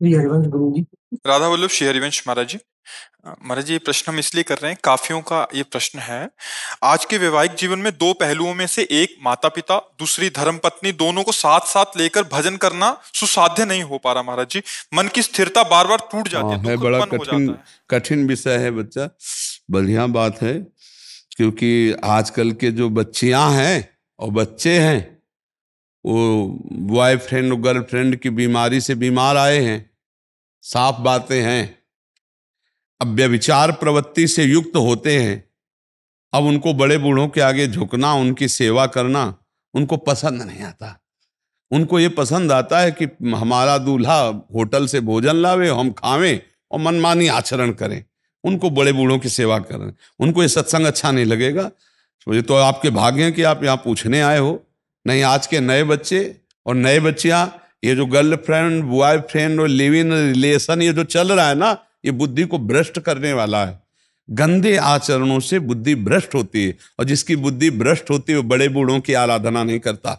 जी हरिवंश गुरु जी। राधा वल्लभ श्री हरिवंश महाराज जी। महाराज जी, ये प्रश्न हम इसलिए कर रहे हैं, काफियों का ये प्रश्न है। आज के वैवाहिक जीवन में दो पहलुओं में से एक माता पिता, दूसरी धर्म पत्नी, दोनों को साथ साथ लेकर भजन करना सुसाध्य नहीं हो पा रहा महाराज जी। मन की स्थिरता बार बार टूट जाती हाँ है, है, दुख बड़ा उत्पन्न हो कठिन जाता है। कठिन विषय है बच्चा। बढ़िया बात है, क्योंकि आजकल के जो बच्चियां हैं और बच्चे हैं वो बॉयफ्रेंड और गर्लफ्रेंड की बीमारी से बीमार आए हैं। साफ बातें हैं। अब व्यभिचार प्रवृत्ति से युक्त होते हैं। अब उनको बड़े बूढ़ों के आगे झुकना, उनकी सेवा करना उनको पसंद नहीं आता। उनको ये पसंद आता है कि हमारा दूल्हा होटल से भोजन लावे, हम खावें और मनमानी आचरण करें। उनको बड़े बूढ़ों की सेवा करें। उनको ये सत्संग अच्छा नहीं लगेगा। तो ये तो आपके भाग्य हैं कि आप यहाँ पूछने आए हो। नहीं, आज के नए बच्चे और नए बच्चियां, ये जो गर्लफ्रेंड बॉयफ्रेंड और लिव इन रिलेशन ये जो चल रहा है ना, ये बुद्धि को भ्रष्ट करने वाला है। गंदे आचरणों से बुद्धि भ्रष्ट होती है, और जिसकी बुद्धि भ्रष्ट होती है वो बड़े बूढ़ों की आराधना नहीं करता।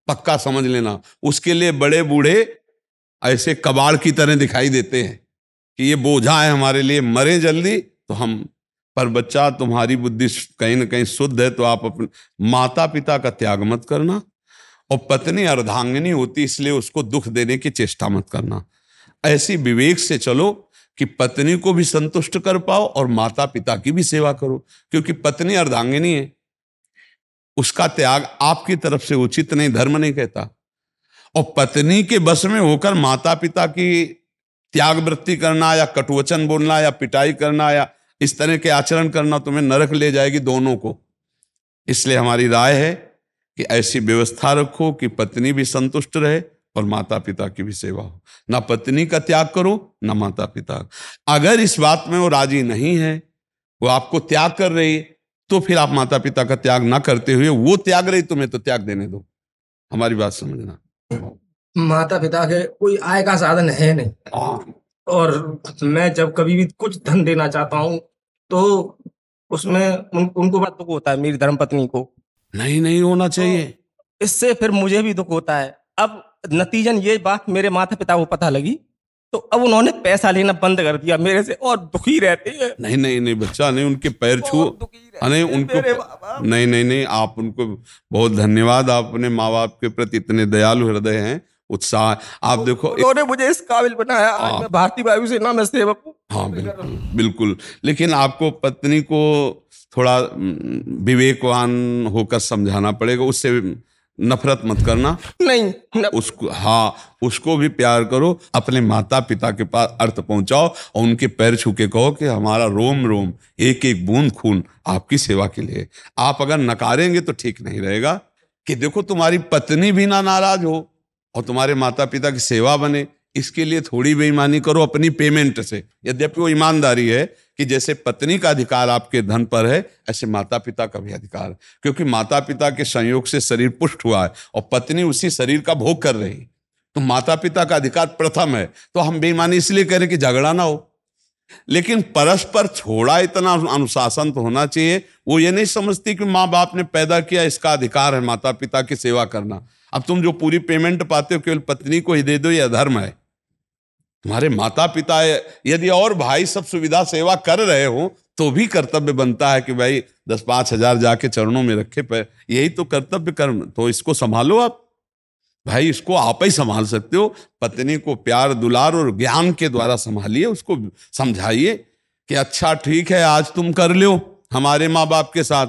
पक्का समझ लेना। उसके लिए बड़े बूढ़े ऐसे कबाड़ की तरह दिखाई देते हैं कि ये बोझा है हमारे लिए, मरे जल्दी तो हम। पर बच्चा, तुम्हारी बुद्धि कहीं ना कहीं शुद्ध है, तो आप अपने माता पिता का त्याग मत करना। और पत्नी अर्धांगिनी होती, इसलिए उसको दुख देने की चेष्टा मत करना। ऐसी विवेक से चलो कि पत्नी को भी संतुष्ट कर पाओ और माता पिता की भी सेवा करो। क्योंकि पत्नी अर्धांगिनी है, उसका त्याग आपकी तरफ से उचित नहीं, धर्म नहीं कहता। और पत्नी के बस में होकर माता पिता की त्याग वृत्ति करना, या कटुवचन बोलना, या पिटाई करना, या इस तरह के आचरण करना तुम्हें नरक ले जाएगी दोनों को। इसलिए हमारी राय है कि ऐसी व्यवस्था रखो कि पत्नी भी संतुष्ट रहे और माता पिता की भी सेवा हो। ना पत्नी का त्याग करो, ना माता पिता। अगर इस बात में वो राजी नहीं है, वो आपको त्याग कर रही है, तो फिर आप माता पिता का त्याग ना करते हुए वो त्याग रही, तुम्हें तो त्याग देने दो। हमारी बात समझना। माता पिता के कोई आय का साधन है नहीं, और मैं जब कभी भी कुछ धन देना चाहता हूँ तो उसमें उनको बड़ा दुख होता है, मेरी धर्मपत्नी को। नहीं, नहीं होना चाहिए। तो इससे फिर मुझे भी दुख होता है। अब नतीजन ये बात मेरे माता पिता को पता लगी, तो अब उन्होंने पैसा लेना बंद कर दिया मेरे से, और दुखी रहते हैं। नहीं नहीं नहीं बच्चा, नहीं, उनके पैर छू। नहीं, उनको नहीं नहीं नहीं, आप उनको बहुत धन्यवाद। आप अपने माँ बाप के प्रति इतने दयालु हृदय हैं, उत्साह। आप देखो, उन्होंने मुझे इस काबिल बनाया। आज मैं भारतीय वायुसेना में सेवक हूँ। हाँ बिल्कुल बिल्कुल। लेकिन आपको पत्नी को थोड़ा विवेकवान होकर समझाना पड़ेगा। उससे नफरत मत करना। नहीं उसको, हाँ, उसको भी प्यार करो। अपने माता पिता के पास अर्थ पहुंचाओ और उनके पैर छू के कहो कि हमारा रोम रोम, एक एक बूंद खून आपकी सेवा के लिए। आप अगर नकारेंगे तो ठीक नहीं रहेगा। कि देखो, तुम्हारी पत्नी भी ना नाराज हो और तुम्हारे माता पिता की सेवा बने। इसके लिए थोड़ी बेईमानी करो अपनी पेमेंट से। यद्यपि वो ईमानदारी है कि जैसे पत्नी का अधिकार आपके धन पर है, ऐसे माता पिता का भी अधिकार है। क्योंकि माता पिता के संयोग से शरीर पुष्ट हुआ है और पत्नी उसी शरीर का भोग कर रही, तो माता पिता का अधिकार प्रथम है। तो हम बेईमानी इसलिए करें कि झगड़ा ना हो। लेकिन परस्पर थोड़ा इतना अनुशासन तो होना चाहिए। वो ये नहीं समझती कि माँ बाप ने पैदा किया, इसका अधिकार है माता पिता की सेवा करना। अब तुम जो पूरी पेमेंट पाते हो केवल पत्नी को ही दे दो, ये अधर्म है। तुम्हारे माता पिता यदि और भाई सब सुविधा सेवा कर रहे हो, तो भी कर्तव्य बनता है कि भाई 10-5 हजार जाके चरणों में रखे पैर। यही तो कर्तव्य कर्म। तो इसको संभालो आप भाई, इसको आप ही संभाल सकते हो। पत्नी को प्यार दुलार और ज्ञान के द्वारा संभालिए। उसको समझाइए कि अच्छा ठीक है, आज तुम कर लो हमारे माँ बाप के साथ,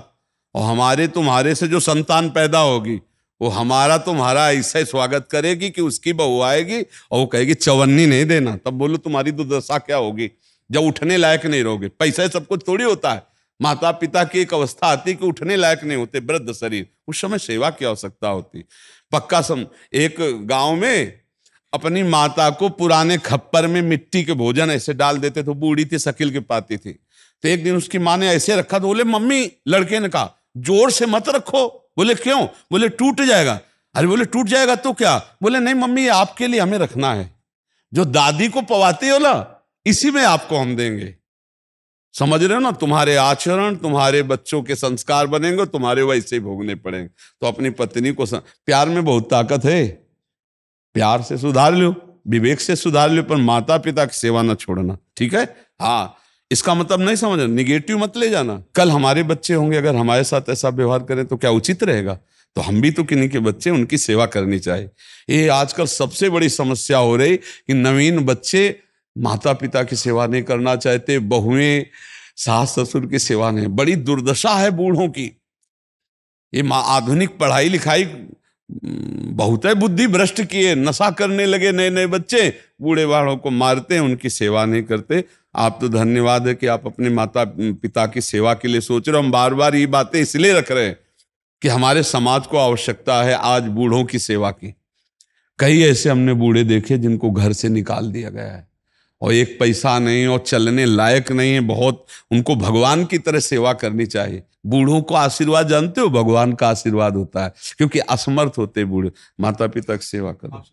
और हमारे तुम्हारे से जो संतान पैदा होगी वो हमारा तुम्हारा ऐसा ही स्वागत करेगी कि उसकी बहू आएगी और वो कहेगी चवन्नी नहीं देना। तब बोलो तुम्हारी दुर्दशा क्या होगी, जब उठने लायक नहीं रहोगे। पैसा सब कुछ थोड़ी होता है। माता पिता की एक अवस्था आती कि उठने लायक नहीं होते, वृद्ध शरीर, उस समय सेवा की आवश्यकता होती। पक्का एक गांव में अपनी माता को पुराने खप्पर में मिट्टी के भोजन ऐसे डाल देते थे। बूढ़ी थी, शकील के पाती थी। तो एक दिन उसकी माँ ने ऐसे रखा, तो बोले मम्मी, लड़के ने कहा जोर से मत रखो। बोले क्यों? बोले टूट जाएगा। अरे बोले टूट जाएगा तो क्या? बोले नहीं मम्मी, ये आपके लिए हमें रखना है। जो दादी को पवाती हो ना, इसी में आपको हम देंगे। समझ रहे हो ना? तुम्हारे आचरण, तुम्हारे बच्चों के संस्कार बनेंगे, तुम्हारे वैसे ही भोगने पड़ेंगे। तो अपनी पत्नी को प्यार में बहुत ताकत है, प्यार से सुधार लो। विवेक से सुधार लो, पर माता पिता की सेवा न छोड़ना, ठीक है। हाँ, इसका मतलब नहीं समझना, निगेटिव मत ले जाना। कल हमारे बच्चे होंगे, अगर हमारे साथ ऐसा व्यवहार करें तो क्या उचित रहेगा? तो हम भी तो किन्हीं के बच्चे, उनकी सेवा करनी चाहिए। ये आजकल सबसे बड़ी समस्या हो रही कि नवीन बच्चे माता पिता की सेवा नहीं करना चाहते, बहुएं सास ससुर की सेवा नहीं। बड़ी दुर्दशा है बूढ़ों की। ये आधुनिक पढ़ाई लिखाई बहुत है बुद्धि भ्रष्ट किए, नशा करने लगे नए नए बच्चे, बूढ़े बाड़ों को मारते हैं, उनकी सेवा नहीं करते। आप तो धन्यवाद है कि आप अपने माता पिता की सेवा के लिए सोच रहे हो। हम बार बार ये बातें इसलिए रख रहे हैं कि हमारे समाज को आवश्यकता है आज बूढ़ों की सेवा की। कई ऐसे हमने बूढ़े देखे जिनको घर से निकाल दिया गया है और एक पैसा नहीं और चलने लायक नहीं है। बहुत उनको भगवान की तरह सेवा करनी चाहिए। बूढ़ों को आशीर्वाद जानते हो, भगवान का आशीर्वाद होता है, क्योंकि असमर्थ होते बूढ़े। माता पिता की सेवा करो।